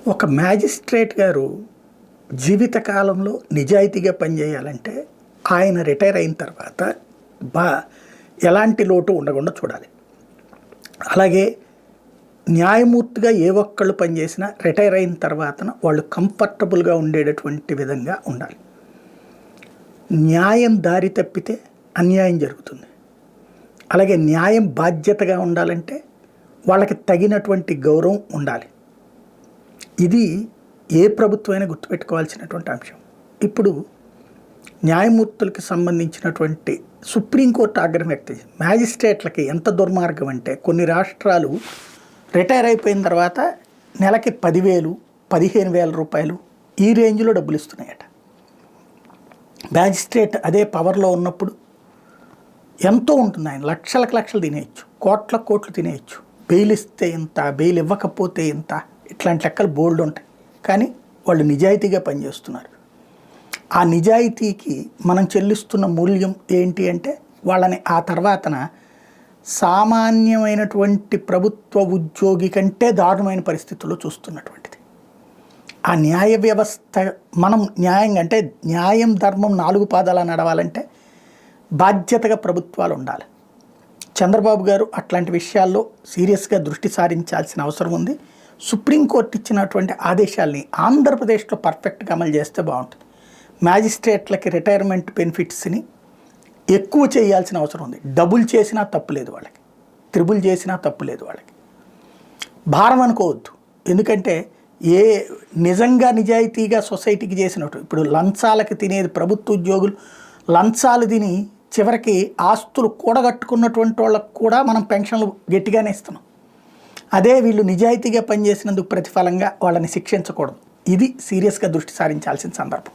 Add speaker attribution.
Speaker 1: ఒక మ్యాజిస్ట్రేట్ గారు జీవితకాలంలో నిజాయితీగా పనిచేయాలంటే ఆయన రిటైర్ అయిన తర్వాత బా ఎలాంటి లోటు ఉండకుండా చూడాలి. అలాగే న్యాయమూర్తిగా ఏ ఒక్కళ్ళు పనిచేసినా రిటైర్ అయిన తర్వాత వాళ్ళు కంఫర్టబుల్గా ఉండేటటువంటి విధంగా ఉండాలి. న్యాయం దారి తప్పితే అన్యాయం జరుగుతుంది. అలాగే న్యాయం బాధ్యతగా ఉండాలంటే వాళ్ళకి తగినటువంటి గౌరవం ఉండాలి. ఇది ఏ ప్రభుత్వమైనా గుర్తుపెట్టుకోవాల్సినటువంటి అంశం. ఇప్పుడు న్యాయమూర్తులకు సంబంధించినటువంటి సుప్రీంకోర్టు ఆగ్రహం వ్యక్తం చేసింది. మ్యాజిస్ట్రేట్లకి ఎంత దుర్మార్గం అంటే కొన్ని రాష్ట్రాలు రిటైర్ అయిపోయిన తర్వాత నెలకి 10,000, 15,000 రూపాయలు ఈ రేంజ్లో డబ్బులు ఇస్తున్నాయట. మ్యాజిస్ట్రేట్ అదే పవర్లో ఉన్నప్పుడు ఎంతో ఉంటుంది. ఆయన లక్షలకు లక్షలు తినేయచ్చు, కోట్లకు కోట్లు తినేయచ్చు. బెయిల్ ఇస్తే ఇంత, బెయిల్ ఇవ్వకపోతే ఇంత, ఇట్లాంటి లెక్కలు బోల్డ్ ఉంటాయి. కానీ వాళ్ళు నిజాయితీగా పనిచేస్తున్నారు. ఆ నిజాయితీకి మనం చెల్లిస్తున్న మూల్యం ఏంటి అంటే వాళ్ళని ఆ తర్వాతన సామాన్యమైనటువంటి ప్రభుత్వ ఉద్యోగి కంటే దారుణమైన పరిస్థితుల్లో చూస్తున్నటువంటిది. ఆ న్యాయ వ్యవస్థ మనం న్యాయంగా అంటే న్యాయం ధర్మం 4 పాదాల నడవాలంటే బాధ్యతగా ప్రభుత్వాలు ఉండాలి. చంద్రబాబు గారు అట్లాంటి విషయాల్లో సీరియస్గా దృష్టి సారించాల్సిన అవసరం ఉంది. సుప్రీంకోర్టు ఇచ్చినటువంటి ఆదేశాల్ని ఆంధ్రప్రదేశ్లో పర్ఫెక్ట్గా అమలు చేస్తే బాగుంటుంది. మ్యాజిస్ట్రేట్లకి రిటైర్మెంట్ బెనిఫిట్స్ని ఎక్కువ చేయాల్సిన అవసరం ఉంది. డబుల్ చేసినా తప్పు లేదు వాళ్ళకి, త్రిబుల్ చేసినా తప్పు లేదు వాళ్ళకి. భారం అనుకోవద్దు. ఎందుకంటే ఏ నిజంగా నిజాయితీగా సొసైటీకి చేసినట్టు ఇప్పుడు లంచాలకి తినేది ప్రభుత్వ ఉద్యోగులు లంచాలు తిని చివరికి ఆస్తులు కూడగట్టుకున్నటువంటి వాళ్ళకు కూడా మనం పెన్షన్లు గట్టిగానే ఇస్తున్నాం. అదే వీళ్ళు నిజాయితీగా పనిచేసినందుకు ప్రతిఫలంగా వాళ్ళని శిక్షించకూడదు. ఇది సీరియస్గా దృష్టి సారించాల్సిన సందర్భం.